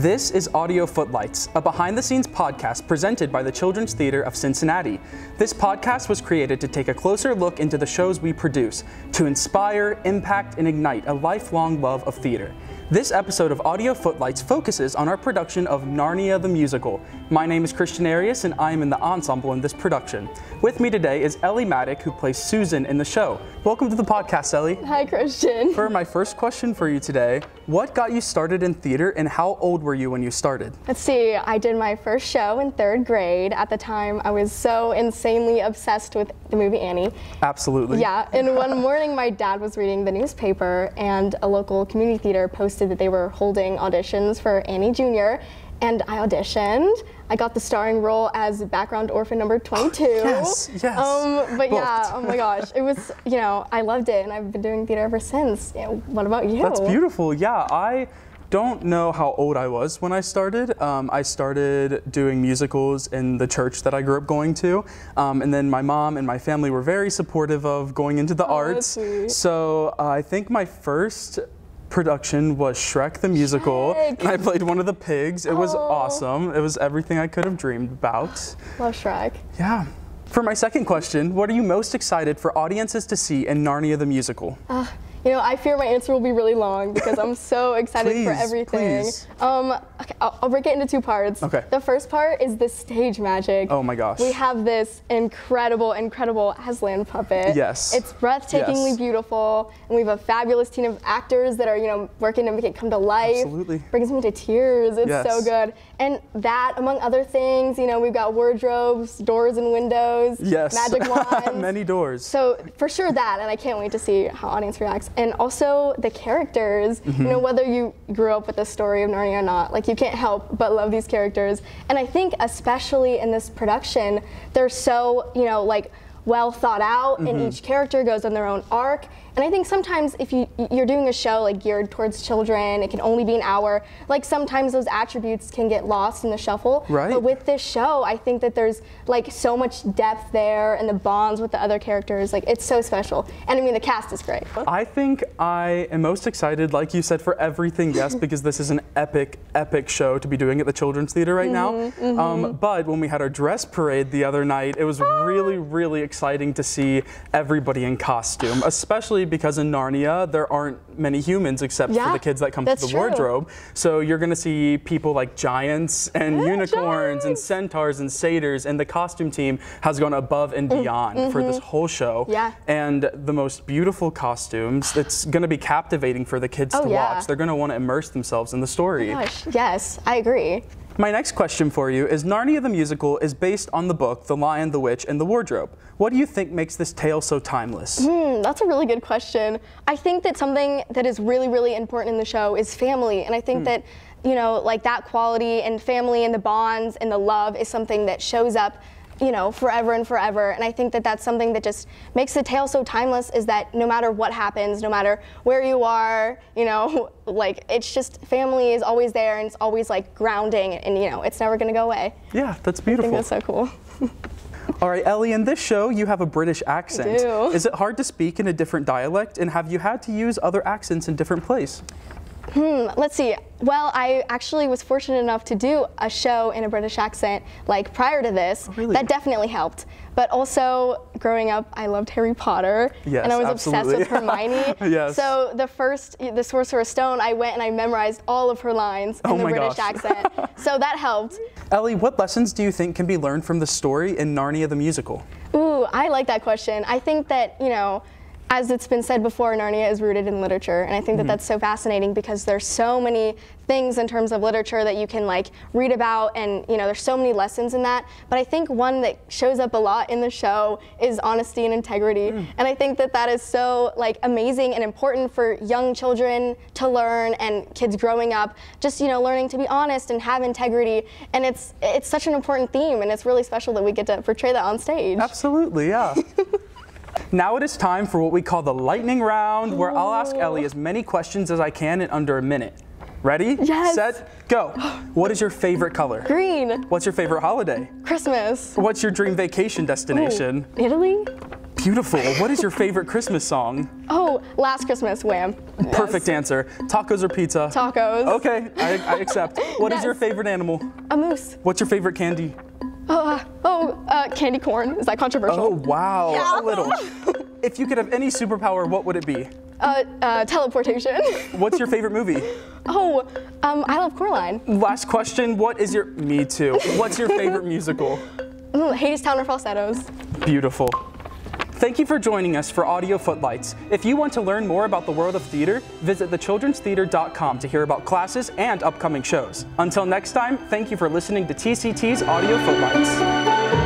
This is Audio Footlights, a behind-the-scenes podcast presented by the Children's Theatre of Cincinnati. This podcast was created to take a closer look into the shows we produce, to inspire, impact, and ignite a lifelong love of theater. This episode of Audio Footlights focuses on our production of Narnia the Musical. My name is Christian Arias, and I am in the ensemble in this production. With me today is Ellie Maddock, who plays Susan in the show. Welcome to the podcast, Ellie. Hi, Christian. For my first question for you today, what got you started in theater, and how old were you when you started? Let's see, I did my first show in 3rd grade. At the time, I was so insanely obsessed with the movie Annie. Absolutely. Yeah, and one morning my dad was reading the newspaper, and a local community theater posted that they were holding auditions for Annie Jr., and I auditioned. I got the starring role as background orphan number 22. Yes. But yeah, oh my gosh, it was, I loved it, and I've been doing theater ever since. What about you? That's beautiful. Yeah, I don't know how old I was when I started. I started doing musicals in the church that I grew up going to, and then my mom and my family were very supportive of going into the arts. That's sweet. So I think my first production was Shrek the Musical, and I played one of the pigs. It was awesome. It was everything I could have dreamed about. Love Shrek. Yeah. For my second question, what are you most excited for audiences to see in Narnia the Musical? I fear my answer will be really long because I'm so excited for everything. Please. Okay, I'll break it into 2 parts. Okay. The first part is the stage magic. Oh my gosh. We have this incredible Aslan puppet. Yes. It's breathtakingly beautiful, and we have a fabulous team of actors that are, working to make it come to life. Absolutely. Brings me to tears. It's so good. And that, among other things, we've got wardrobes, doors and windows. Yes. Magic wands. Many doors. So for sure that, and I can't wait to see how audience reacts. And also the characters, whether you grew up with the story of Narnia or not, you can't help but love these characters. And I think especially in this production, they're so, well thought out, and each character goes on their own arc. And I think sometimes if you're doing a show geared towards children, it can only be an hour, sometimes those attributes can get lost in the shuffle. Right. But with this show, I think that there's so much depth there, and the bonds with the other characters, it's so special. And I mean, the cast is great. I think I am most excited, like you said, for everything, yes, because this is an epic show to be doing at the Children's Theatre right now. But when we had our dress parade the other night, it was really exciting to see everybody in costume, especially because in Narnia, there aren't many humans except for the kids that come through the wardrobe. So you're going to see people like giants and unicorns and centaurs and satyrs, and the costume team has gone above and beyond for this whole show. Yeah. And the most beautiful costumes, it's going to be captivating for the kids to watch. They're going to want to immerse themselves in the story. Oh gosh, yes, I agree. My next question for you is Narnia the Musical is based on the book The Lion, the Witch, and the Wardrobe. What do you think makes this tale so timeless? That's a really good question. I think that something that is really important in the show is family, and I think that that quality and family and the bonds and the love is something that shows up forever and forever. And I think that that's something that just makes the tale so timeless, is that no matter what happens, no matter where you are, it's just family is always there, and it's always grounding, and it's never gonna go away. Yeah, that's beautiful. I think that's so cool. All right, Ellie, in this show, you have a British accent. I do. Is it hard to speak in a different dialect, and have you had to use other accents in different plays? Let's see. Well, I actually was fortunate enough to do a show in a British accent prior to this. Oh, really? That definitely helped. But also, growing up, I loved Harry Potter. Yes, and I was absolutely. obsessed with Hermione. Yes. So the Sorcerer's Stone, I went and I memorized all of her lines in the British accent. So that helped. Ellie, what lessons do you think can be learned from the story in Narnia the Musical? Ooh, I like that question. I think that, as it's been said before, Narnia is rooted in literature, and I think that that's so fascinating because there's so many things in terms of literature that you can read about, and there's so many lessons in that. But I think one that shows up a lot in the show is honesty and integrity, and I think that that is so amazing and important for young children to learn, and kids growing up, just learning to be honest and have integrity. And it's such an important theme, and it's really special that we get to portray that on stage. Absolutely, yeah. Now it is time for what we call the lightning round, where I'll ask Ellie as many questions as I can in under a minute. Ready? Yes. Set, go. What is your favorite color? Green. What's your favorite holiday? Christmas. What's your dream vacation destination? Italy. Beautiful. What is your favorite Christmas song? Oh, Last Christmas, Wham. Perfect answer. Tacos or pizza? Tacos. Okay, I accept. What is your favorite animal? A moose. What's your favorite candy? Candy corn. Is that controversial? Oh, wow. Yeah. A little. If you could have any superpower, what would it be? Teleportation. What's your favorite movie? Oh, I love Coraline. Last question. Me too. What's your favorite musical? Hadestown or Falsettos. Beautiful. Thank you for joining us for Audio Footlights. If you want to learn more about the world of theater, visit thechildrenstheater.com to hear about classes and upcoming shows. Until next time, thank you for listening to TCT's Audio Footlights.